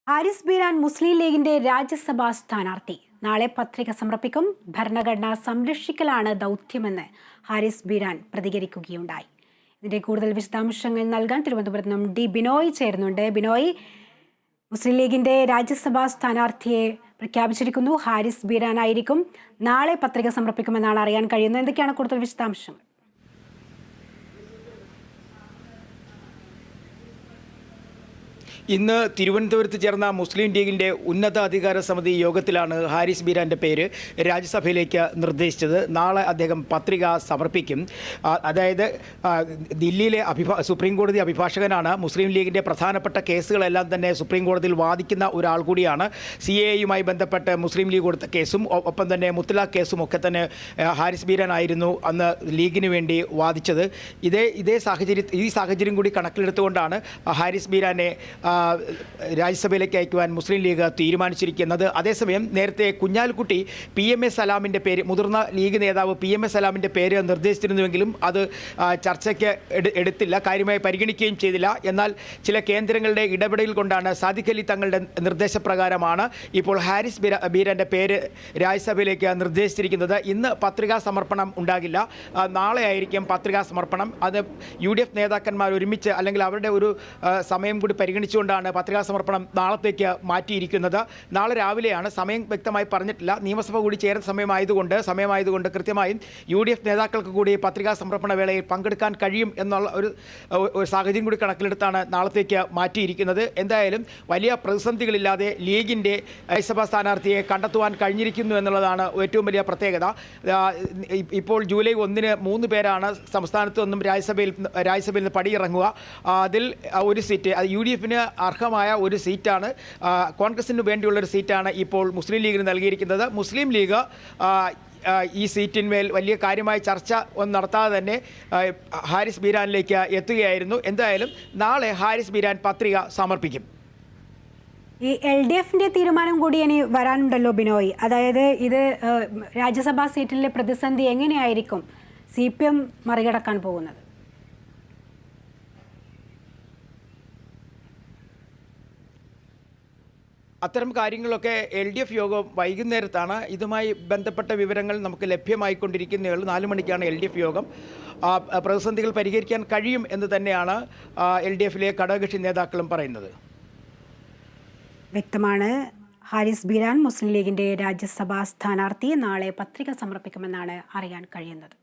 ഹാരിസ് ബീരാൻ മുസ്ലിം ലീഗിന്റെ രാജ്യസഭാ സ്ഥാനാർത്ഥി. നാളെ പത്രിക സമർപ്പിക്കും. ഭരണഘടന സംരക്ഷിക്കലാണ് ദൗത്യമെന്ന് ഹാരിസ് ബീരാൻ പ്രതികരിക്കുകയുണ്ടായി. ഇതിന്റെ കൂടുതൽ വിശദാംശങ്ങൾ നൽകാൻ തിരുവനന്തപുരത്ത് നിന്നും ഡി ബിനോയ് ചേരുന്നുണ്ട്. ബിനോയ്, മുസ്ലിം ലീഗിന്റെ രാജ്യസഭാ സ്ഥാനാർത്ഥിയെ പ്രഖ്യാപിച്ചിരിക്കുന്നു. ഹാരിസ് ബീരാനായിരിക്കും. നാളെ പത്രിക സമർപ്പിക്കുമെന്നാണ് അറിയാൻ കഴിയുന്നത്. എന്തൊക്കെയാണ് കൂടുതൽ വിശദാംശങ്ങൾ? ഇന്ന് തിരുവനന്തപുരത്ത് ചേർന്ന മുസ്ലിം ലീഗിൻ്റെ ഉന്നതാധികാര സമിതി യോഗത്തിലാണ് ഹാരിസ് ബീരാൻ്റെ പേര് രാജ്യസഭയിലേക്ക് നിർദ്ദേശിച്ചത്. നാളെ അദ്ദേഹം പത്രിക സമർപ്പിക്കും. അതായത് ദില്ലിയിലെ സുപ്രീം കോടതി അഭിഭാഷകനാണ്. മുസ്ലിം ലീഗിൻ്റെ പ്രധാനപ്പെട്ട കേസുകളെല്ലാം തന്നെ സുപ്രീം കോടതിയിൽ വാദിക്കുന്ന ഒരാൾ കൂടിയാണ്. CAA ബന്ധപ്പെട്ട് മുസ്ലിം ലീഗ് കൊടുത്ത കേസും ഒപ്പം തന്നെ മുത്തലാഖ് കേസും ഒക്കെ തന്നെ ഹാരിസ് ബീരാൻ ആയിരുന്നു അന്ന് ലീഗിന് വേണ്ടി വാദിച്ചത്. ഈ സാഹചര്യം കൂടി കണക്കിലെടുത്തുകൊണ്ടാണ് ഹാരിസ് ബീരാനെ രാജ്യസഭയിലേക്ക് അയക്കുവാൻ മുസ്ലിം ലീഗ് തീരുമാനിച്ചിരിക്കുന്നത്. അതേസമയം നേരത്തെ കുഞ്ഞാലിക്കുട്ടി PMA സലാമിൻ്റെ പേര്, മുതിർന്ന ലീഗ് നേതാവ് PMA സലാമിൻ്റെ പേര് നിർദ്ദേശിച്ചിരുന്നുവെങ്കിലും അത് ചർച്ചയ്ക്ക് എടുത്തില്ല, കാര്യമായി പരിഗണിക്കുകയും ചെയ്തില്ല. എന്നാൽ ചില കേന്ദ്രങ്ങളുടെ ഇടപെടൽ കൊണ്ടാണ് സാദിഖ് അലി തങ്ങളുടെ നിർദ്ദേശപ്രകാരമാണ് ഇപ്പോൾ ഹാരിസ് ബീരാൻ്റെ പേര് രാജ്യസഭയിലേക്ക് നിർദ്ദേശിച്ചിരിക്കുന്നത്. ഇന്ന് പത്രികാ സമർപ്പണം ഉണ്ടാകില്ല, നാളെ ആയിരിക്കും പത്രികാ സമർപ്പണം. അത് UDF നേതാക്കന്മാർ ഒരുമിച്ച് അല്ലെങ്കിൽ അവരുടെ ഒരു സമയം കൂടി പരിഗണിച്ചുകൊണ്ടാണ് പത്രികാ സമർപ്പണം നാളത്തേക്ക് മാറ്റിയിരിക്കുന്നത്. നാളെ രാവിലെയാണ്, സമയം വ്യക്തമായി പറഞ്ഞിട്ടില്ല. നിയമസഭ കൂടി ചേരുന്ന സമയമായതുകൊണ്ട് കൃത്യമായും UDF നേതാക്കൾക്ക് കൂടി പത്രികാ സമർപ്പണ വേളയിൽ പങ്കെടുക്കാൻ കഴിയും എന്നുള്ള ഒരു സാഹചര്യം കൂടി കണക്കിലെടുത്താണ് നാളത്തേക്ക് മാറ്റിയിരിക്കുന്നത്. എന്തായാലും വലിയ പ്രതിസന്ധികളില്ലാതെ ലീഗിൻ്റെ രാജ്യസഭാ സ്ഥാനാർത്ഥിയെ കണ്ടെത്തുവാൻ കഴിഞ്ഞിരിക്കുന്നു എന്നുള്ളതാണ് ഏറ്റവും വലിയ പ്രത്യേകത. ഇപ്പോൾ ജൂലൈ 1-ന് 3 പേരാണ് സംസ്ഥാനത്ത് നിന്നും രാജ്യസഭയിൽ നിന്ന് പടിയിറങ്ങുക. അതിൽ ഒരു സീറ്റ് UDFന് അർഹമായ ഒരു സീറ്റാണ്, കോൺഗ്രസിന് വേണ്ടിയുള്ളൊരു സീറ്റാണ് ഇപ്പോൾ മുസ്ലിം ലീഗിന് നൽകിയിരിക്കുന്നത്. മുസ്ലിം ലീഗ് ഈ സീറ്റിന്മേൽ വലിയ കാര്യമായ ചർച്ച ഒന്നും നടത്താതെ തന്നെ ഹാരിസ് ബീരാനിലേക്ക് എത്തുകയായിരുന്നു. എന്തായാലും നാളെ ഹാരിസ് ബീരാൻ പത്രിക സമർപ്പിക്കും. ഈ LDFന്റെ തീരുമാനം കൂടി ഇനി വരാനുണ്ടല്ലോ ബിനോയ്. അതായത് ഇത് രാജ്യസഭാ സീറ്റിലെ പ്രതിസന്ധി എങ്ങനെയായിരിക്കും CPM മറികടക്കാൻ പോകുന്നത്? അത്തരം കാര്യങ്ങളൊക്കെ LDF യോഗം വൈകുന്നേരത്താണ്. ഇതുമായി ബന്ധപ്പെട്ട വിവരങ്ങൾ നമുക്ക് ലഭ്യമായിക്കൊണ്ടിരിക്കുന്നേ ഉള്ളൂ. 4 മണിക്കാണ് LDF യോഗം. പ്രതിസന്ധികൾ പരിഹരിക്കാൻ കഴിയും എന്ന് തന്നെയാണ് LDFലെ ഘടകകക്ഷി നേതാക്കളും പറയുന്നത്. വ്യക്തമാണ്. ഹാരിസ് ബീരാൻ മുസ്ലിം ലീഗിന്റെ രാജ്യസഭാ സ്ഥാനാർത്ഥി നാളെ പത്രിക സമർപ്പിക്കുമെന്നാണ് അറിയാൻ കഴിയുന്നത്.